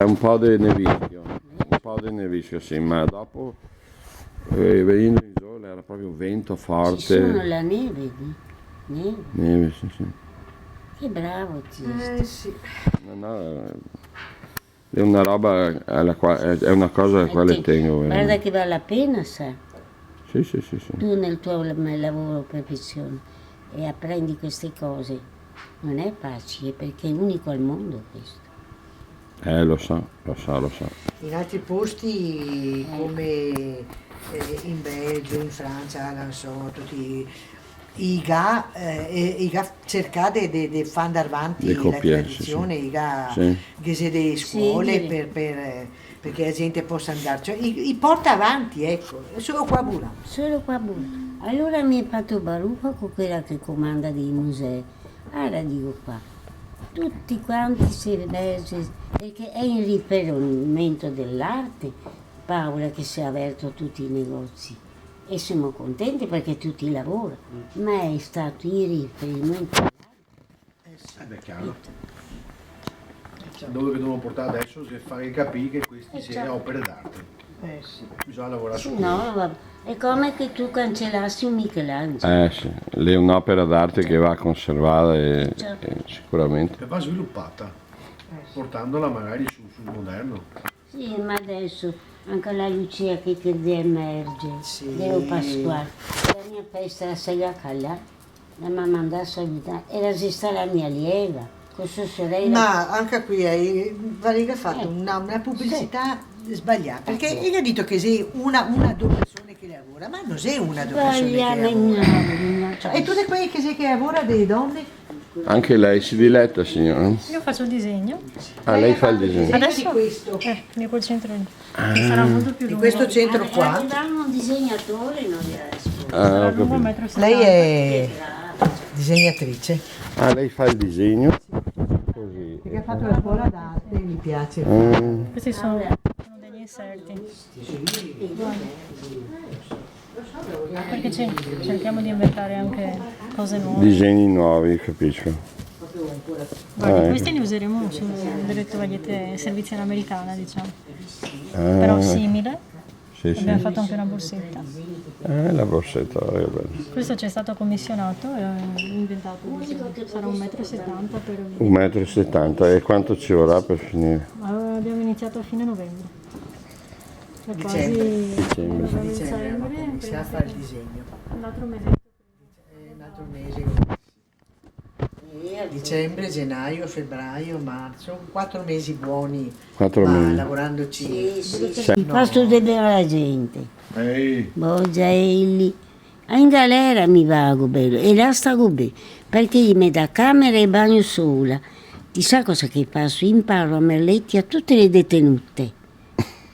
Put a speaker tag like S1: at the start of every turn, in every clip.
S1: un po' di nevischio sì, ma dopo venendo in sole era proprio un vento forte.
S2: Ci sono la neve, neve.
S1: Neve, sì, sì.
S2: Che bravo Giusto.
S3: Sì.
S1: No, è una roba è una cosa alla quale tengo.
S2: Guarda
S1: veramente.
S2: che vale la pena, sai.
S1: Sì, sì, sì, sì.
S2: Tu nel tuo lavoro professione e apprendi queste cose. Non è facile perché è unico al mondo questo.
S1: Lo so.
S3: In altri posti come in Belgio, in Francia, non so, tutti i cercate di fare andare avanti
S1: Le
S3: la
S1: coppie,
S3: tradizione,
S1: sì.
S3: che se delle scuole
S2: Sì.
S3: perché la gente possa andare, cioè i porta avanti, ecco, solo qua buona.
S2: Solo qua buono. Allora mi è fatto baruffa con quella che comanda dei musei. Allora dico qua, tutti quanti si legge, perché è in riferimento dell'arte, Paola, che si è aperto tutti i negozi. E siamo contenti perché tutti lavorano, ma è stato in riferimento all'arte.
S4: Beh, chiaro. Dove che dobbiamo portare adesso è fare capire che questi siano opere d'arte.
S3: Sì.
S4: Bisogna lavorare su
S2: No, vabbè, è come che tu cancellassi un Michelangelo.
S1: Sì. Lì è un'opera d'arte che va conservata e sicuramente.
S4: e va sviluppata, portandola magari sul moderno.
S2: Sì, ma adesso anche la Lucia che emerge,
S3: Sì.
S2: Leo Pasquale. La mia festa la sai a Calla, la mamma andava a salutare, era esista la mia allieva, con sua sorella.
S3: Ma anche qui Valiga ha fatto una pubblicità sbagliata, perché gli ha detto che sei una due persone che lavora, ma non sei una due persone che lavora. E tutte quelle che lavora delle donne?
S1: Anche lei si diletta, signora?
S5: Io faccio il disegno.
S1: Ah, lei fa il disegno.
S3: Adesso di questo,
S5: Di quel centro lì. Che sarà molto più
S3: di
S5: lungo.
S3: questo centro qua.
S2: Arrivava un disegnatore, non era risposto.
S5: Sarà
S1: Ho
S5: lungo
S1: capito.
S5: 1,70 m.
S3: Lei è disegnatrice.
S1: Ah, lei fa il disegno? Così.
S3: Perché ha fatto la scuola d'arte, mi piace.
S5: Questi sono degli inserti. Perché cerchiamo di inventare anche cose nuove.
S1: Disegni nuovi, capisco.
S5: Guardi, questi li useremo delle tovagliette servizi all'americana, diciamo. Però simile.
S1: Sì, sì.
S5: Abbiamo fatto anche una borsetta.
S1: La borsetta, è bella.
S5: Questo ci è stato commissionato e inventato. Sarà 1,70 m per...
S1: 1,70 m. E quanto ci vorrà per finire?
S5: Abbiamo iniziato a fine novembre. Cioè quasi
S1: Dicembre.
S3: Dicembre, iniziamo a fare il disegno.
S5: un altro mese.
S3: Un altro mese. Dicembre, gennaio, febbraio, marzo, 4 mesi buoni,
S1: 4
S3: ma
S1: mesi.
S3: lavorandoci.
S2: Fa studiare la gente.
S4: Ehi,
S2: Boggiaelli. In galera mi vago bello e là sta bene perché gli mi dà camera e bagno sola. Ti sa cosa che faccio? Imparo a merletti a tutte le detenute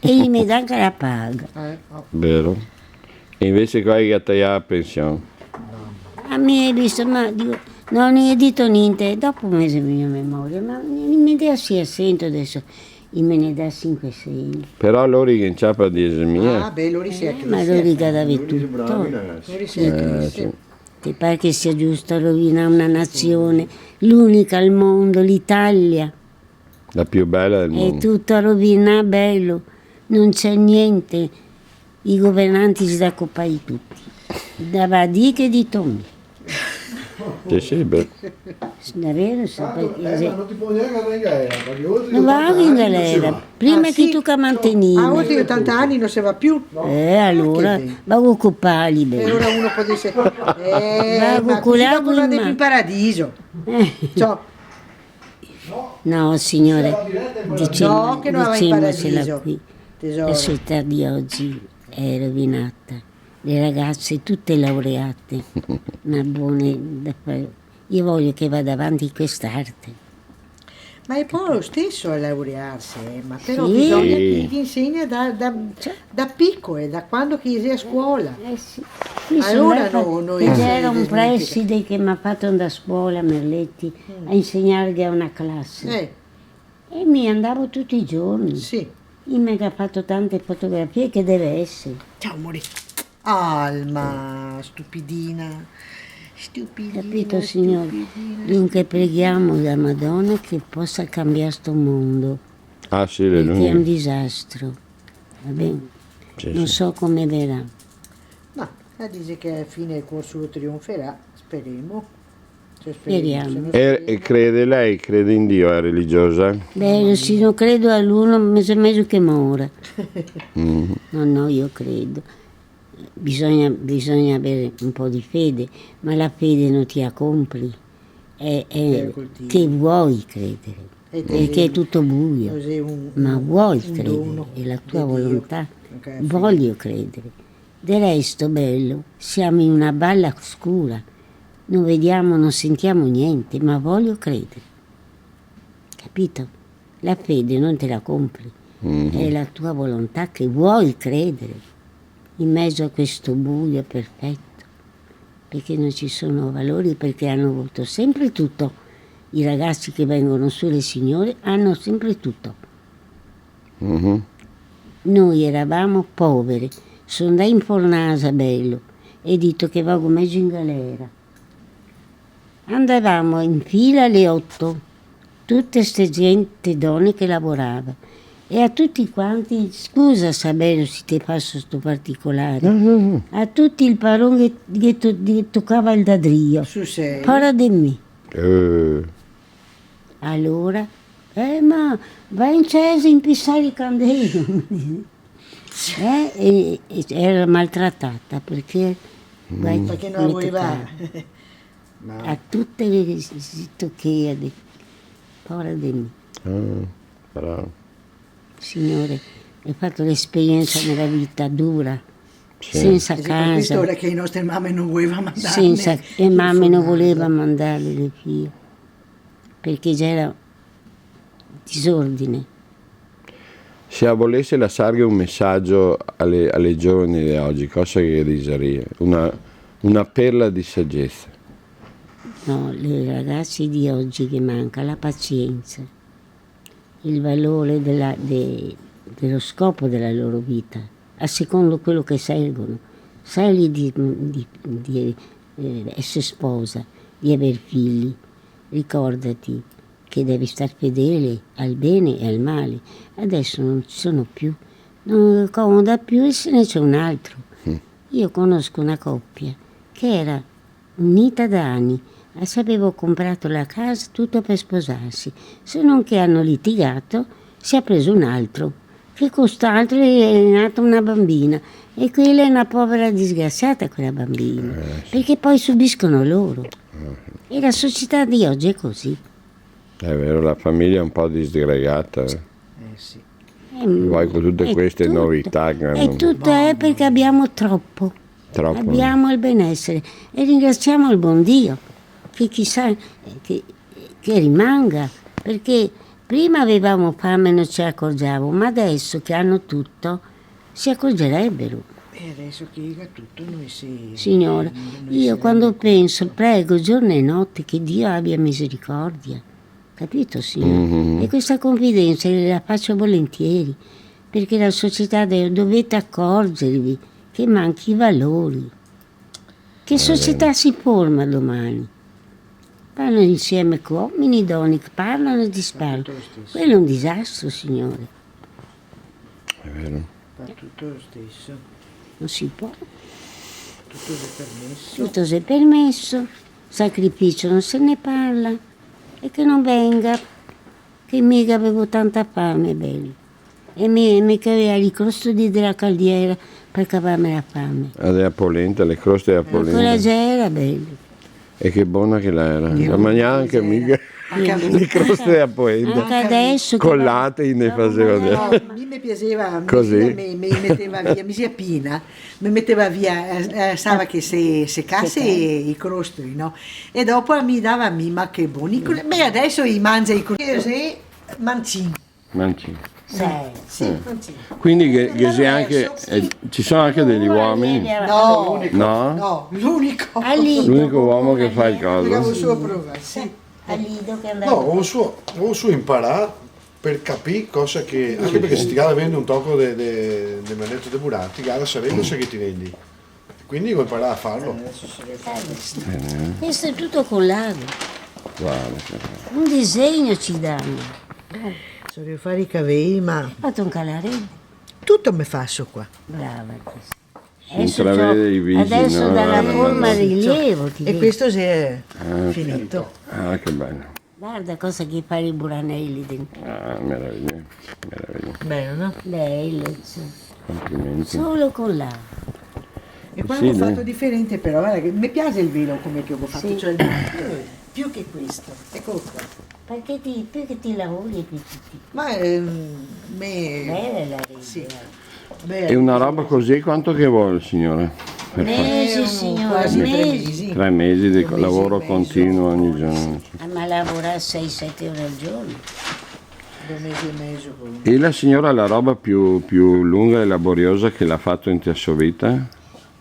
S2: e gli mi dà anche la paga.
S1: Vero? E invece qua che tagliare la pensione.
S2: A me hai visto, ma dico, non gli ho detto niente, dopo un mese mi viene a memoria, ma mi dà sì assento adesso, me ne dà 5-6.
S1: Però loro che in ciapa di esemia.
S3: Beh, Lori si è
S2: Ma lo ricadavi tutto.
S4: bravi ragazzi.
S3: Lori si è
S1: Sì.
S2: Ti pare che sia giusto rovinare una nazione, l'unica al mondo, l'Italia?
S1: La più bella del
S2: È
S1: mondo.
S2: tutto a rovinare bello, non c'è niente. I governanti si da coppare di tutti. Da Vadì che di Tommy.
S1: Sì, beh.
S2: Davvero, so perché...
S4: Ma non ti può neanche andare in galera, perché oltre
S2: Non vado in galera, prima che tu che mantenini.
S3: A oltre 80 anni non si va più.
S2: Allora,
S3: Che
S2: vado a occuparli
S3: E
S2: bene.
S3: ora uno può dire,
S2: Vago
S3: ma
S2: con
S3: così
S2: l'ago
S3: dopo
S2: in
S3: non andiamo
S2: mano.
S3: in paradiso. Cioè,
S2: No, signore,
S3: No, che non va in
S2: diciamocela
S3: paradiso,
S2: qui.
S3: tesoro.
S2: La società di oggi è rovinata. Le ragazze tutte laureate, ma buone da fare. Io voglio che vada avanti quest'arte.
S3: Ma è poi lo stesso a laurearsi, ma però
S2: Sì.
S3: bisogna che gli insegna da piccole, da quando che sei a scuola.
S2: Sì. Qui
S3: Allora
S2: sono
S3: noi
S2: c'era un
S3: smentica.
S2: preside che mi ha fatto andare a scuola a Merletti a insegnare a una classe. E mi andavo tutti i giorni.
S3: Sì.
S2: Io mi ha fatto tante fotografie che deve essere.
S3: Ciao amore. Alma, stupidina. Stupidina.
S2: Capito, signore? Dunque preghiamo la Madonna che possa cambiare sto mondo.
S1: Ah sì, le
S2: perché è un
S1: lune.
S2: disastro. Va bene?
S1: Sì,
S2: Non
S1: sì.
S2: so come verrà.
S3: Ma dice che alla fine il corso trionferà, speriamo. Cioè,
S2: Speriamo.
S3: se non
S1: E crede lei, crede in Dio, è religiosa?
S2: Beh, se non credo a l'uno, meglio che muore.
S1: Mm.
S2: No, io credo. Bisogna avere un po' di fede, ma la fede non ti accompli.
S3: coltivi.
S2: Che vuoi credere,
S3: E
S2: perché è tutto buio.
S3: così
S2: Ma vuoi
S3: un
S2: credere,
S3: dono
S2: è la tua
S3: di Dio.
S2: volontà.
S3: Ok, fine.
S2: Voglio credere. Del resto, bello, siamo in una balla scura. Non vediamo, non sentiamo niente, ma voglio credere. Capito? La fede non te la compri, è la tua volontà che vuoi credere in mezzo a questo buio perfetto, perché non ci sono valori, perché hanno avuto sempre tutto. I ragazzi che vengono su, le signore, hanno sempre tutto.
S1: Mhm.
S2: Noi eravamo poveri, sono andata in Fornasa, bello, e detto che vado mezzo in galera. Andavamo in fila alle 8, tutte ste gente, donne che lavorava. E a tutti quanti, scusa Sabello se ti passo sto particolare, a tutti il parone che toccava il dadrio,
S3: Su sei.
S2: para di me.
S1: Eh,
S2: Allora, ma vai in chiesa in pissare i candeli. E era maltrattata perché
S3: Perché non
S2: mi
S3: voleva.
S2: toccava.
S3: Ma
S2: A tutte le tocchiadi, povera di me.
S1: però,
S2: Signore, hai fatto l'esperienza nella vita dura,
S1: sì.
S2: senza
S3: per questo
S2: casa,
S3: ora che le nostre mamme non volevano mandarne.
S2: senza, e
S3: in
S2: mamme non
S3: Fornasa.
S2: voleva mandarle le figlie, perché già era disordine.
S1: Se volesse lasciare un messaggio alle giovani di oggi, cosa che diceria? Una perla di saggezza.
S2: No, le ragazze di oggi che manca la pazienza, il valore dello scopo della loro vita, a secondo quello che scelgono. Scegli di essere sposa, di aver figli, ricordati che devi star fedele al bene e al male. Adesso non ci sono più, non comoda più e se ne c'è un altro. Io conosco una coppia che era unita da anni, ci avevo comprato la casa tutto per sposarsi, se non che hanno litigato, si è preso un altro, che quest'altro è nata una bambina e quella è una povera disgraziata quella bambina, perché poi subiscono loro. E la società di oggi è così.
S1: È vero, la famiglia è un po' disgregata.
S3: Sì.
S1: Poi con tutte
S2: È
S1: queste
S2: tutto-
S1: novità che
S2: E
S1: hanno
S2: tutto è perché abbiamo troppo.
S1: troppo.
S2: Abbiamo il benessere e ringraziamo il buon Dio che chissà che rimanga, perché prima avevamo fame e non ci accorgiamo, ma adesso che hanno tutto si accorgerebbero.
S3: E adesso che dica tutto noi si.
S2: Signore, io quando penso, prego giorno e notte che Dio abbia misericordia, capito Signore? E questa confidenza la faccio volentieri, perché la società dovete accorgervi che manchi i valori. Che società si forma domani? Vanno insieme uomini, donne che parlano e disparano. Quello è un disastro, Signore.
S1: È vero.
S3: Fa tutto lo stesso,
S2: Non si può.
S3: tutto è permesso.
S2: Tutto si è permesso, sacrificio non se ne parla e che non venga, che mica avevo tanta fame, bello. E mica aveva il crostoli della caldiera per cavarmi la fame.
S1: Le polenta, le croste a
S2: Ma quella
S1: polenta.
S2: già era bella.
S1: E che buona che l'era. La mangiava anche mica. Le croste a polenta.
S2: Anche adesso che
S1: Collate ne faceva
S2: No,
S1: vedere.
S3: No, mi piaceva,
S1: Così?
S3: mi metteva via, mi si appina, mi metteva via, stava che se seccasse i crostoli, no? E dopo mi dava ma che buoni. Beh, adesso i mangia i crostoli, mancini.
S1: Manci.
S3: Sì, mancini.
S1: Quindi che c'è anche, ci sono anche degli uomini.
S3: No,
S1: No?
S3: no, l'unico.
S2: A Lido,
S1: L'unico uomo che fa il
S3: Volevo
S1: coso.
S3: solo provare, sì.
S2: a Lido che andava.
S4: No, o su imparare per capire cosa che. Anche perché se ti gara avendo un tocco di manetto di burati, gara sapendo se che ti vendi. Quindi devo imparare a farlo.
S2: Questo è tutto collado.
S1: Guarda.
S2: Un disegno ci danno.
S3: So rifare i capelli, ma
S2: Ho fatto un calarello.
S3: tutto mi faccio qua.
S2: Brava.
S1: intravede i visi,
S2: adesso
S1: no?
S2: dalla
S1: No,
S2: forma
S1: no.
S2: rilievo. Ti
S3: E
S2: dico.
S3: questo si è finito.
S1: Ah, che bello.
S2: Guarda cosa che fare i buranelli dentro.
S1: Ah, meraviglia, meraviglia.
S3: Bello, no?
S2: Bello, cioè.
S1: Complimenti.
S2: Solo con la.
S3: E qua
S1: Sì,
S3: ho fatto
S1: dai.
S3: differente però, guarda che mi piace il velo come che ho fatto,
S2: Sì.
S3: cioè più che questo. Eccolo qua.
S2: Perché più che ti lavori più ti.
S3: Ma
S2: Bella la rete.
S3: Sì.
S1: E una roba così quanto che vuole, signore?
S2: Mesi, signore,
S3: quasi 3
S2: mesi.
S3: mesi.
S1: 3 mesi di
S3: 3 mesi
S1: lavoro
S3: e mezzo.
S1: continuo ogni giorno.
S2: Ma lavorare 6-7 ore al giorno.
S3: 2 mesi e mezzo con...
S1: E la signora la roba più lunga e laboriosa che l'ha fatto in sua vita?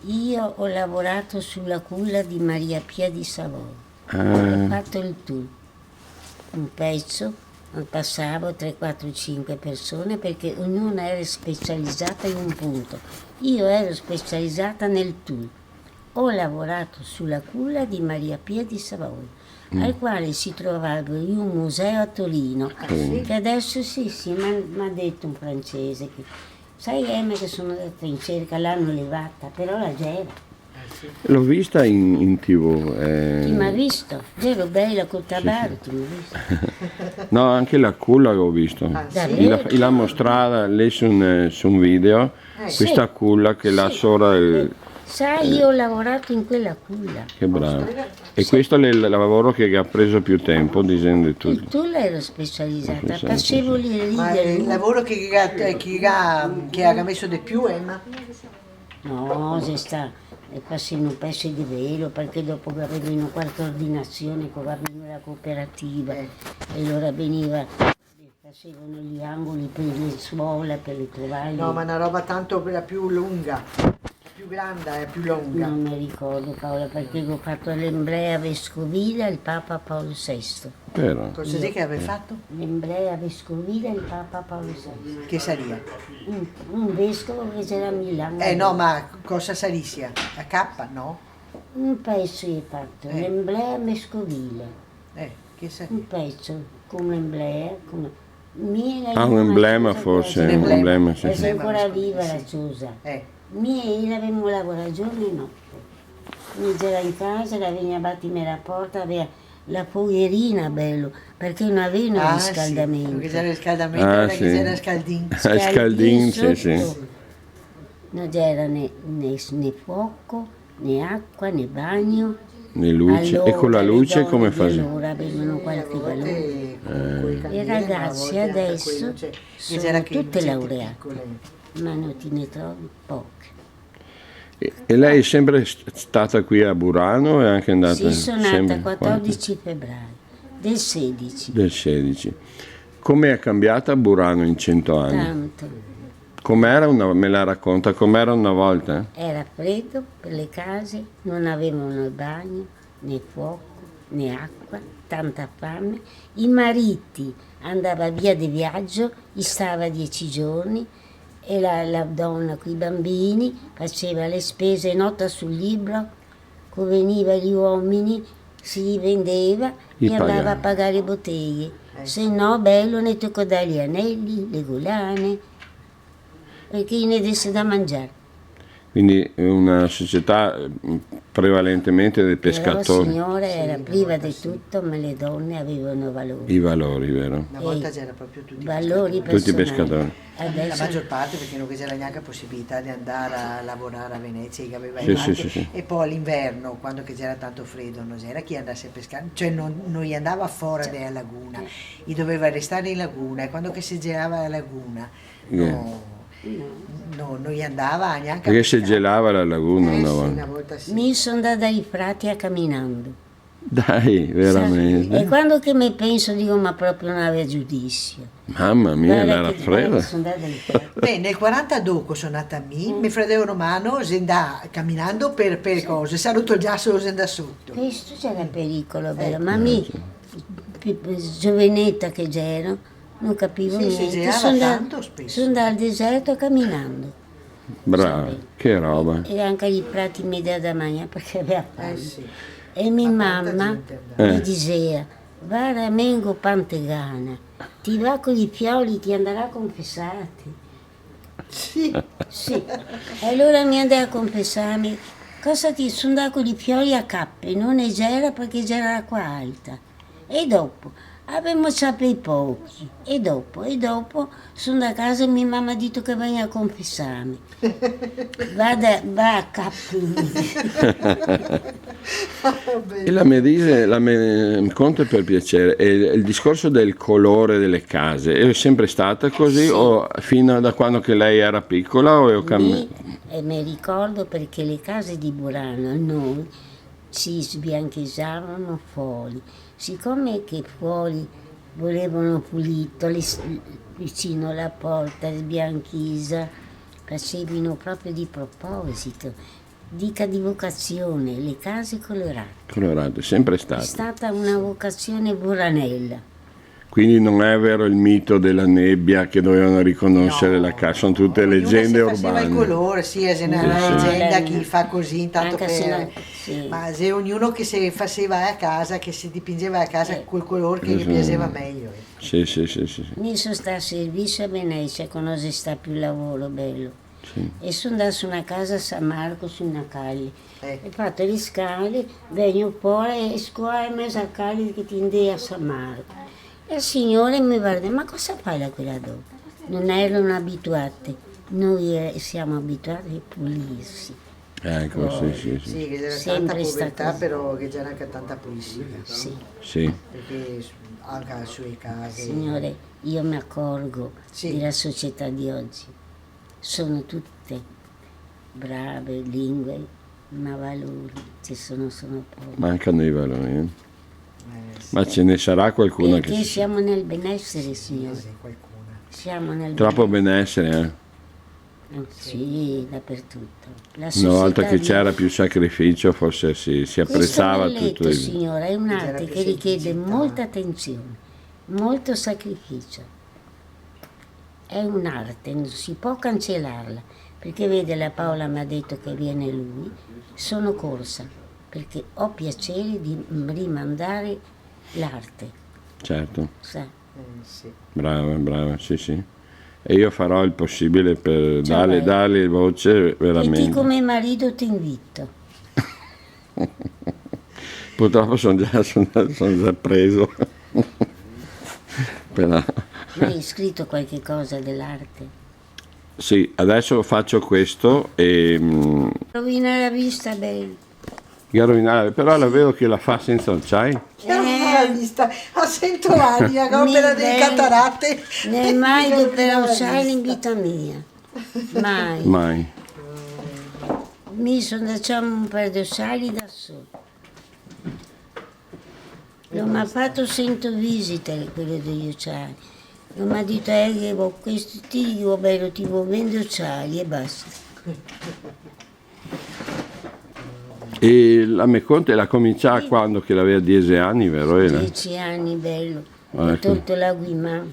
S2: Io ho lavorato sulla culla di Maria Pia di Savoia. Ho
S1: Ah,
S2: fatto il tour. Un pezzo, passavo 3, 4, 5 persone perché ognuna era specializzata in un punto. Io ero specializzata nel tour. Ho lavorato sulla culla di Maria Pia di Savoia, al quale si trovava in un museo a Torino, che adesso sì, mi ha detto un francese che, sai Emma che sono andata in cerca, l'hanno levata, però la c'era.
S1: l'ho vista in TV.
S2: Chi mi ha visto? Ero bella col tabaro, chi mi ha visto?
S1: No, anche la culla l'ho visto.
S2: Davvero?
S1: L'ha mostrata lei su un video, questa culla che la sora.
S2: Sai, io ho lavorato in quella culla.
S1: Che bravo. E questo è il lavoro che ha preso più tempo, dicendo
S2: Il
S1: tutto.
S2: tour ero specializzata,
S1: Specializzata,
S2: facevo le
S3: Ma
S2: righe.
S3: il lavoro che ha messo di più, Emma?
S2: No, se sta, facendo un pezzo di velo perché dopo che avevano qualche ordinazione con la cooperativa e allora veniva, facevano gli angoli per le suole, per le tovaglie.
S3: No, ma una roba tanto più lunga, più grande e più lunga.
S2: Non mi ricordo Paola perché ho fatto l'Embrea Vescovile al Papa Paolo VI.
S1: Vero?
S3: Cosa dici che avevi fatto?
S2: L'Embrea Vescovile al Papa Paolo VI.
S3: Che saria?
S2: Un vescovo che c'era a Milano.
S3: No, ma cosa sarissia? A K, no?
S2: Un pezzo è fatto, l'Embrea Vescovile.
S3: Che saria?
S2: Un pezzo con l'emblea, con...
S1: Ah, un emblema forse, un emblema, sì,
S2: E
S1: sì.
S2: se ancora viva la Ciusa. Mia, l'avevamo lavorato giorno e notte. Mi c'era in casa, la veniva a battere la porta, aveva la foglierina bello, perché non avevano
S3: Ah,
S2: riscaldamento.
S3: sì, perché c'era il riscaldamento,
S1: Ah,
S3: perché
S1: sì.
S3: c'era scaldin.
S1: Scaldin, sì, sì.
S2: sotto. Non c'era né fuoco, né acqua, né bagno.
S1: Le luci. E con la luce come fa?
S2: Allora avevano qualche valore. I ragazzi adesso sono tutte laureate, ma non te ne trovi poche.
S1: E lei è sempre stata qui a Burano e anche andata
S2: Sì, sono nata
S1: sempre
S2: il 14 febbraio del 16,
S1: del 16. Come è cambiata Burano in 100 anni?
S2: tanto.
S1: Com'era me la racconta, com'era una volta?
S2: Era freddo per le case, non avevano il bagno, né fuoco, né acqua, tanta fame. I mariti andava via di viaggio, gli stava 10 giorni e la donna con i bambini faceva le spese nota sul libro, veniva gli uomini, si vendeva
S1: Li
S2: e andava
S1: pagava.
S2: a pagare le botteghe. Se no, bello, ne tocca dare gli anelli, le gulane, perché ne desse da mangiare.
S1: Quindi una società prevalentemente dei
S2: Però la
S1: pescatori.
S2: signora era priva di tutto, ma le donne avevano valori.
S1: I valori, vero?
S3: Una volta c'era proprio tutti
S2: Valori
S1: Tutti
S2: personali.
S1: pescatori.
S3: La
S2: Adesso
S3: maggior parte perché non c'era neanche possibilità di andare a lavorare a Venezia, che aveva
S1: Sì,
S3: il
S1: sì,
S3: mare.
S1: sì, sì.
S3: E poi all'inverno, quando che c'era tanto freddo, non c'era chi andasse a pescare, cioè non gli andava fuori dalla laguna, gli doveva restare in laguna e quando che si gelava la laguna non gli andava neanche
S1: Perché
S3: a
S1: si
S3: pescare.
S1: gelava la laguna una
S3: Sì,
S1: volta.
S3: una volta sì.
S2: mi sono andata ai frati a camminando.
S1: Dai,
S2: E
S1: veramente.
S2: quando che mi penso dico ma proprio non aveva giudizio.
S1: Mamma mia,
S2: Guarda
S1: era
S2: che
S1: fredda.
S2: sono andata ai frati.
S3: Beh, nel 42 sono nata a me, mio fratello romano si andava camminando per cose, saluto già solo si andava sotto.
S2: Questo c'era pericolo, vero? Ma mi, giovenetta che c'ero, non capivo
S3: Sì, si
S2: niente.
S3: girava
S2: Sono
S3: tanto
S2: andata,
S3: spesso.
S2: sono andata al deserto camminando.
S1: Brava, che roba.
S2: E anche i prati mi dava da mangiare perché aveva fame.
S3: Sì.
S2: E mia
S3: Ma quanta
S2: mamma
S3: gente andava.
S2: mi diceva, va Ramengo Pantegana, ti va con i fioli, ti andrà confessati.
S3: Sì.
S2: Sì, e allora mi andai a confessarmi, cosa ti sono andato con i fiori a cappe, non c'era perché c'era l'acqua alta. E dopo, abbiamo sapere pochi, e dopo sono a casa e mia mamma ha detto che venga a confessarmi. Va a cappe.
S1: E mi conta per piacere, e il discorso del colore delle case è sempre stata così
S2: Sì.
S1: o fino da quando che lei era piccola o è cambiato?
S2: E mi ricordo perché le case di Burano noi si sbiancheggiavano fuori, siccome che fuori volevano pulito, vicino alla porta sbianchisa, facevano proprio di proposito, dica di vocazione, le case colorate.
S1: Colorate, sempre
S2: È
S1: stata.
S2: stata una vocazione buranella.
S1: Quindi non è vero il mito della nebbia che dovevano riconoscere la casa, sono tutte
S3: Ognuno
S1: leggende
S3: si faceva il
S1: urbane.
S3: colore, sì, è una
S1: Sì, sì.
S3: leggenda chi fa così, intanto
S2: Anche se non-
S3: per...
S2: sì.
S3: Ma se ognuno che si faceva a casa, che si dipingeva a casa quel colore che gli piaceva meglio.
S1: Sì, sì, sì, sì, sì.
S2: Mi sono stata a servizio a Venezia, quando si sta più lavoro bello.
S1: Sì.
S2: E sono andata su una casa a San Marco, su una calle.
S3: Eh.
S2: Ho fatto le scale, vengo fuori e scuola in mezzo a calle che tende a San Marco. E il signore mi guarda, ma cosa fai da quella donna? Non erano abituate, noi siamo abituati a pulirsi.
S1: Ecco, sì, sì, sì.
S3: Sì, che c'era
S2: Sempre
S3: tanta
S2: sta
S3: povertà,
S2: cosa.
S3: però che c'era anche tanta pulizia.
S2: Sì.
S1: Sì.
S3: Perché anche alle sue case...
S2: Signore, io mi accorgo
S3: Sì.
S2: della società di oggi. Sono tutte brave lingue, ma valori ci sono pochi.
S1: Mancano i valori.
S3: sì,
S1: Ma ce ne sarà qualcuno
S2: Perché
S1: che...
S2: siamo nel benessere, signore.
S3: sì, qualcuna.
S2: Siamo nel
S1: Troppo benessere,
S2: Sì, dappertutto. La
S1: Una volta che
S2: di-
S1: c'era più sacrificio forse si apprezzava
S2: Questo
S1: tutto
S2: melletto,
S1: il...
S2: signora, è un'arte
S3: più
S2: che richiede
S3: semplicità.
S2: molta attenzione, molto sacrificio. È un'arte, non si può cancellarla. Perché vede, la Paola mi ha detto che viene lui, sono corsa, perché ho piacere di rimandare l'arte,
S1: Certo,
S2: sa?
S3: Sì.
S1: brava, brava, sì, sì. E io farò il possibile per
S2: Cioè,
S1: darle voce
S2: E ti
S1: veramente.
S2: come marito ti invito.
S1: Purtroppo sono già preso. Però,
S2: Ma hai scritto qualche cosa dell'arte?
S1: sì, adesso faccio questo e
S2: Rovina la vista, bene.
S1: garovinare, però la vedo che la fa senza occhiali.
S3: La vista a 100 anni, a opera delle cataratte.
S2: Né mai dovrò usare in vita mia. Mai.
S1: Mai.
S2: Mi sono lasciato un paio di occhiali da solo. Non mi ha fatto 100 visite quello degli occhiali. Non mi ha detto che questo ti dico bello, ti vuoi vendere occhiali e basta.
S1: E la mia conte l'ha cominciata quando che aveva 10 anni, vero? Ela?
S2: 10 anni, bello.
S1: Ah,
S2: Ho
S1: ecco.
S2: tolto la guimà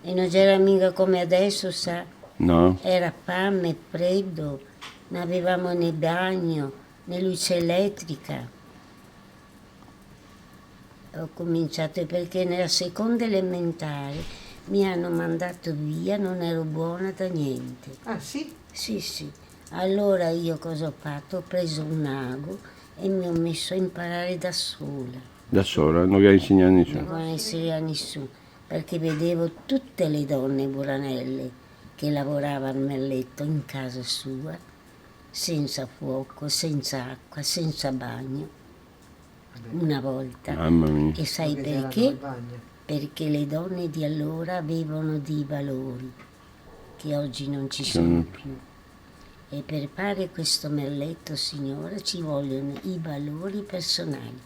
S2: e non c'era mica come adesso, sa.
S1: No?
S2: Era fame, freddo, non avevamo né bagno, né luce elettrica. Ho cominciato perché nella seconda elementare mi hanno mandato via, non ero buona da niente.
S3: Ah sì?
S2: Sì, sì. Allora io cosa ho fatto? Ho preso un ago e mi ho messo a imparare da sola.
S1: Da sola, non gli ha insegnato
S2: Non
S1: nessuno.
S2: volevo essere a nessuno, perché vedevo tutte le donne buranelle che lavoravano nel letto in casa sua, senza fuoco, senza acqua, senza bagno. Una volta.
S1: Mamma mia.
S2: E sai
S3: Perché c'era
S2: perché?
S3: il bagno.
S2: Perché le donne di allora avevano dei valori che oggi non ci sono più. E per fare questo merletto, signora, ci vogliono i valori personali,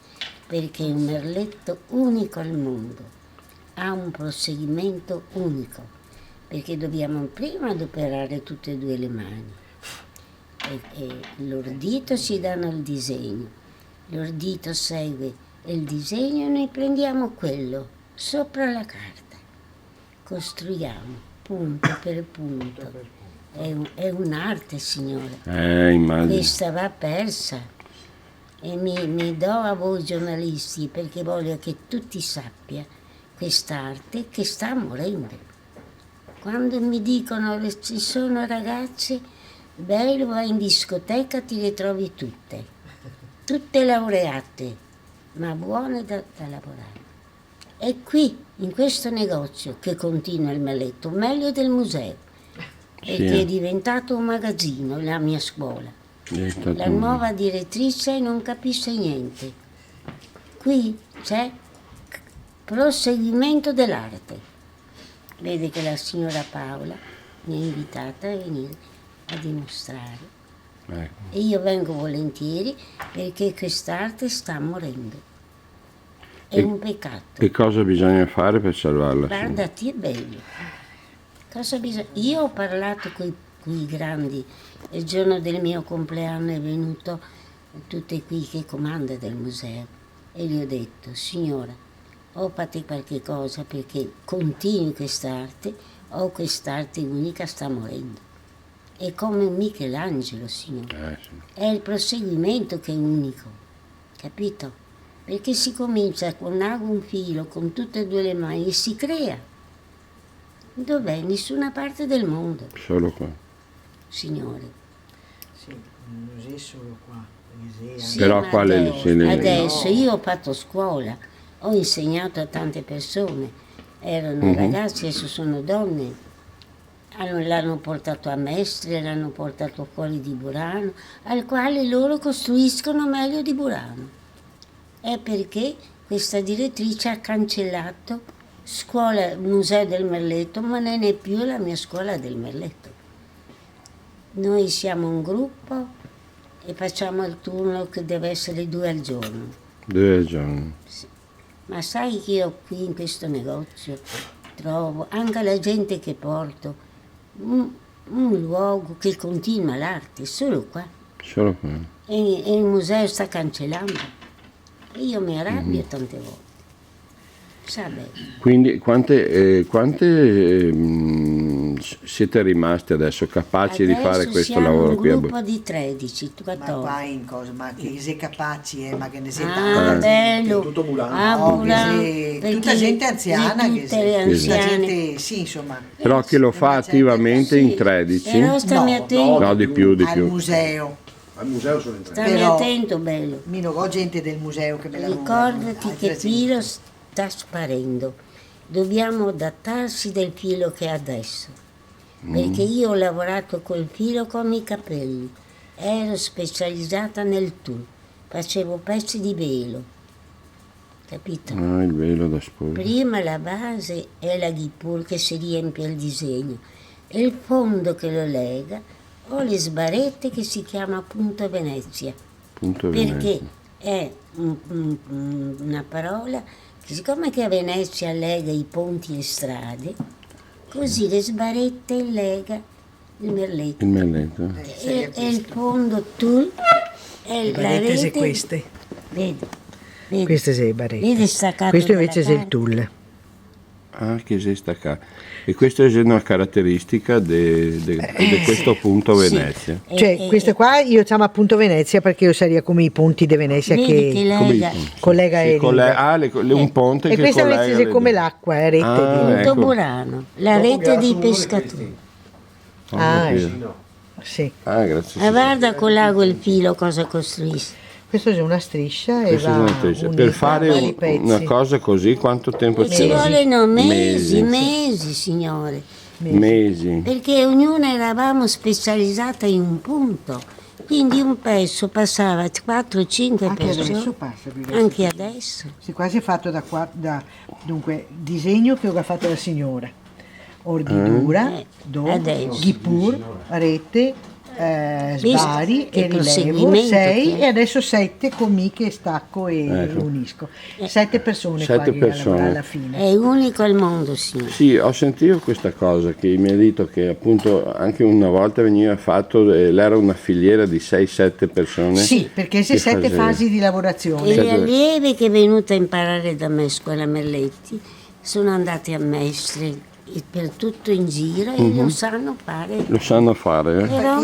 S2: perché è un merletto unico al mondo, ha un procedimento unico, perché dobbiamo prima adoperare tutte e due le mani. E l'ordito ci danno il disegno, l'ordito segue il disegno e noi prendiamo quello sopra la carta, costruiamo punto per punto. È un'arte, signore.
S1: Immagino.
S2: Questa va persa. e mi do a voi giornalisti perché voglio che tutti sappia quest'arte che sta morendo. Quando mi dicono ci sono ragazze, bello, vai in discoteca, ti le trovi tutte laureate, ma buone da lavorare. È qui, in questo negozio, che continua il Merletto, meglio del museo, perché è diventato un magazzino la mia scuola. La nuova direttrice non capisce niente. Qui c'è proseguimento dell'arte. Vede che la signora Paola mi ha invitata a venire a dimostrare. E io vengo volentieri perché quest'arte sta morendo. È un peccato.
S1: Che cosa bisogna fare per salvarla?
S2: Guardati, è bello. Io ho parlato con i grandi, il giorno del mio compleanno è venuto tutti qui che comanda del museo e gli ho detto, signora, o fate qualche cosa perché continui quest'arte o quest'arte unica sta morendo. È come Michelangelo, signore.
S1: Sì.
S2: È il proseguimento che è unico, capito? Perché si comincia con un filo, con tutte e due le mani e si crea. Dov'è? Nessuna parte del mondo.
S1: Solo qua.
S2: Signore.
S3: Sì, non è solo qua.
S2: Sì,
S1: però
S2: ma
S1: qua
S2: adesso io ho fatto scuola, ho insegnato a tante persone, erano ragazzi, adesso sono donne, l'hanno portato a Mestre, l'hanno portato fuori di Burano, al quale loro costruiscono meglio di Burano. È perché questa direttrice ha cancellato scuola, museo del Merletto, ma non è più la mia scuola del Merletto. Noi siamo un gruppo e facciamo il turno che deve essere 2 al giorno.
S1: 2 al giorno.
S2: Sì. Ma sai che io qui in questo negozio trovo anche la gente che porto un luogo che continua l'arte, solo qua.
S1: Solo qua.
S2: E il museo sta cancellando. E io mi arrabbio tante volte. Sa bene.
S1: Quindi quante siete rimasti adesso capaci di fare questo lavoro qui?
S2: Un gruppo di 13, 14.
S3: Ma qua in cosa? Ma che sei capaci, ma che ne sei
S2: Bello.
S4: Tutto Burano.
S3: No,
S2: Burano,
S3: tutta gente anziana che
S2: tutte le anziane.
S3: gente, sì, insomma.
S1: Però chi lo fa attivamente in 13?
S2: Però stammi attento.
S1: No, di più.
S3: Al museo.
S4: Al museo sono in 3.
S2: Stammi
S3: Però-
S2: attento, bello.
S3: Ho gente del museo che me la
S2: Ricordati che filo sta sparendo. Dobbiamo adattarsi del filo che è adesso. Perché io ho lavorato col filo come i capelli. Ero specializzata nel tulle. Facevo pezzi di velo. Capito?
S1: Ah, il velo da sposa.
S2: Prima la base è la ghipur che si riempie il disegno e il fondo che lo lega o le sbarrette che si chiama punto Venezia.
S1: Punto
S2: Perché
S1: Venezia.
S2: è una parola che siccome che a Venezia lega i ponti e strade, così le sbarrette lega il merletto.
S1: Il merletto.
S2: E il fondo tul è la
S3: barrette
S2: rete.
S3: queste.
S2: Vedi,
S3: Queste sei barrette.
S2: vedi staccato
S3: Questo invece
S2: dalla
S3: sei il
S2: carta.
S3: tulle.
S1: Ah, che si stacca. E questa è una caratteristica di questo punto Venezia.
S3: Cioè, queste qua io chiamo appunto Venezia perché io sarebbe come i punti di Venezia
S2: Vedi
S3: che
S2: che
S1: Come
S2: lega
S3: collega
S1: sì,
S3: e riva.
S1: un ponte
S3: E
S1: che
S3: questa
S1: collega
S3: invece è
S1: le
S3: come
S1: due.
S3: l'acqua, è rete
S1: Ah,
S3: di...
S2: Punto
S1: ecco.
S2: Burano, la rete dei pescatori.
S1: Ho
S3: Ah,
S1: capito.
S3: sì.
S1: Ah, grazie.
S2: E guarda con l'ago il filo cosa costruisce.
S3: Questo è una striscia e
S1: Questa è
S3: va
S1: una testa.
S3: unita
S1: Per fare
S3: a vari pezzi.
S1: una cosa così quanto tempo
S2: E ci
S1: vuole?
S2: vogliono mesi, signore.
S1: Mesi.
S2: Perché ognuna eravamo specializzata in un punto. Quindi un pezzo passava 4-5
S3: Anche adesso
S2: persone.
S3: passa, perché
S2: Anche adesso.
S3: Questi qua si è fatto dunque, disegno che ho fatto la signora, ordidura,
S2: adesso.
S3: ghipur, rete, sbari
S2: Che
S3: e rilevo,
S2: proseguimento
S3: 6
S2: che è.
S3: e adesso 7 con mi che stacco e
S1: Ecco.
S3: unisco. 7 persone
S1: 7
S3: qua che
S1: persone.
S3: lavorano alla fine.
S2: È unico al mondo, signore.
S1: Sì, ho sentito questa cosa che mi ha detto che appunto anche una volta veniva fatto, era una filiera di 6-7 persone.
S3: Sì, perché c'è
S1: che
S3: 7
S1: faceva.
S3: fasi di
S2: E
S3: lavorazione.
S2: le allieve che è venuta a imparare da me, scuola Merletti, sono andate a Mestre per tutto in giro e lo sanno fare.
S1: Lo sanno fare, eh?
S2: Però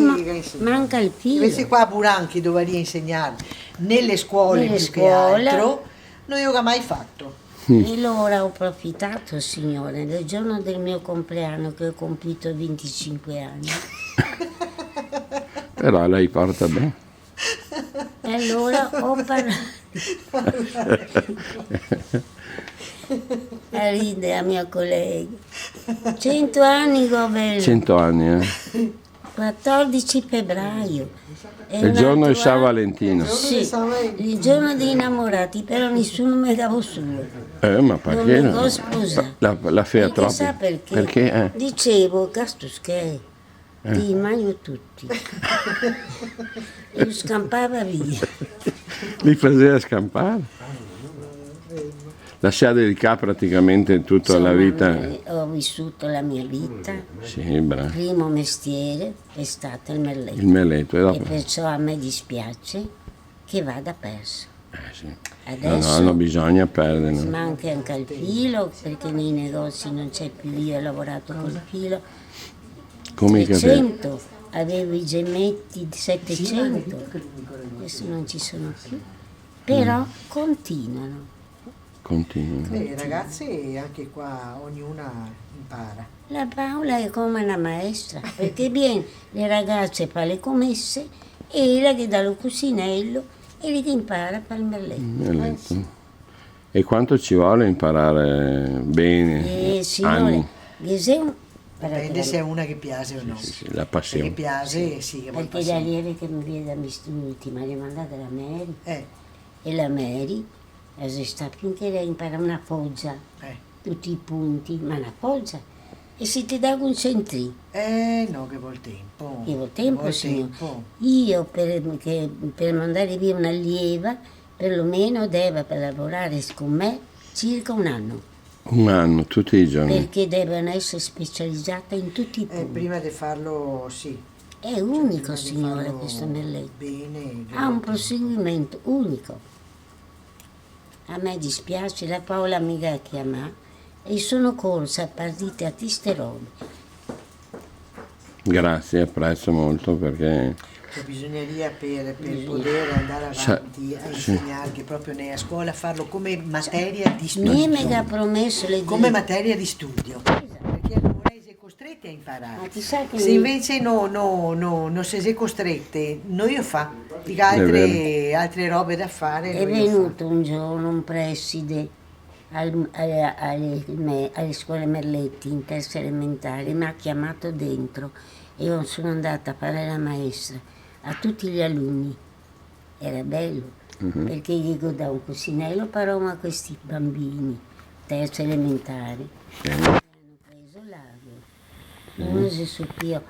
S2: manca il filo.
S3: Questi qua a Buranchi doveria insegnare, nelle scuole
S2: Nelle
S3: più che
S2: scuole.
S3: altro, non io ho mai fatto.
S2: E allora ho approfittato, signore, del giorno del mio compleanno che ho compiuto 25 anni.
S1: Però lei porta bene.
S2: E allora ho parlato. Ride la mia collega. 100 anni, Governo.
S1: 100 anni,
S2: 14 febbraio. E
S1: Il
S2: un
S1: giorno di
S2: altro
S1: San
S2: anno-
S1: Valentino.
S2: Sì, il giorno dei innamorati, però nessuno mi dava su.
S1: Ma
S2: Non
S1: perché?
S2: mi può sposare.
S1: La fea
S2: Perché
S1: troppo.
S2: sa perché?
S1: Perché?
S2: Dicevo, castus che ti manio tutti. E lo scampava via.
S1: Li faceva scampare. La si ha dedicato praticamente tutta la
S2: Insomma,
S1: vita.
S2: ho vissuto la mia vita.
S1: Sì, bravo.
S2: Il primo mestiere è stato il merletto.
S1: Il meletto. E
S2: E
S1: dopo.
S2: perciò a me dispiace che vada perso.
S1: Sì. No,
S2: Adesso
S1: non bisogna perdere. No?
S2: manca anche il filo, perché nei negozi non c'è più, io ho lavorato col filo.
S1: Come i capelli.
S2: 300, avevo i gemmetti di 700, adesso non ci sono più, però continuano.
S1: Continua.
S3: I ragazzi anche qua ognuna impara.
S2: La Paola è come una maestra, perché viene le ragazze fa le commesse e lei che dà lo cucinello e lei che impara a fare il merletto.
S1: Meletto. E quanto ci vuole imparare bene?
S2: Signore,
S1: Anni.
S2: Gesù,
S3: Dipende se è una che piace o no.
S1: Sì, la
S3: Se che
S1: passione.
S3: piace, sì, che vuol
S2: perché
S3: passare.
S2: la lieve che mi viene da questi mi ha mandata la Mary,
S3: Eh,
S2: e la Mary sta finché lei impara una foggia, tutti i punti, ma una foggia, e se ti dà un centri,
S3: no, che vuol tempo.
S2: che vuol tempo,
S3: Vuol
S2: signore.
S3: tempo.
S2: Io per mandare via un'allieva, perlomeno deve per lavorare con me circa un anno,
S1: Un anno, tutti i giorni.
S2: perché devono essere specializzata in tutti i punti.
S3: Prima di farlo, sì.
S2: È unico,
S3: Prima di
S2: signore,
S3: farlo
S2: questo merletto.
S3: Bene.
S2: Ha un proseguimento unico. A me dispiace, la Paola mi ha chiamato e sono corsa a partite a queste robe.
S1: Grazie, apprezzo molto perché
S3: Che bisogneria per poter andare avanti a insegnare, che proprio nella scuola farlo come materia di
S2: Mi
S3: studio.
S2: ha promesso le
S3: Come materia di studio. Perché allora sei costretti a
S2: Ma
S3: imparare.
S2: ti sa che
S3: Se invece non si è costrette, non io fa. Dica altre robe da fare.
S2: è
S3: non io fa.
S2: venuto un giorno un preside alle scuole Merletti in terza elementare, mi ha chiamato dentro e io sono andata a fare la maestra a tutti gli alunni. Era bello, perché io da un cucinello parò a questi bambini, terza elementare. Hanno preso l'ago. Uno si soppio,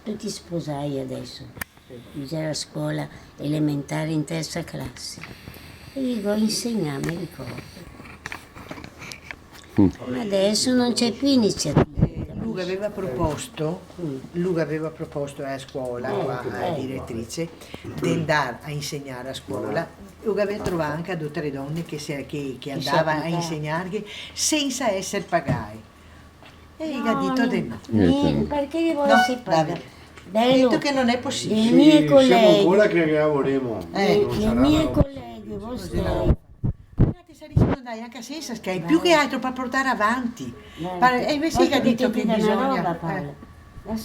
S2: tutti sposai adesso. C'era la scuola elementare in terza classe. E dico, insegnami, ricordo. Ma adesso non c'è più iniziativa.
S3: Luca aveva proposto alla scuola, qua, alla direttrice, di andare a insegnare a scuola. Luca aveva trovato anche a due o tre donne che andavano a insegnare senza essere pagate. E gli ha detto di no.
S2: Perché devo
S3: No,
S2: essere pagata?
S3: Davide. Ha
S2: Bello,
S3: detto che non è possibile.
S2: le mie
S4: Siamo
S2: colleghe,
S4: ancora che lavoreremo.
S2: le mie colleghe, vostre,
S3: Ragazzi, si riescono ad andare anche senza Skype, più che altro per portare avanti. E invece gli ha detto che
S2: una roba,
S3: bisogna.
S2: Paola. La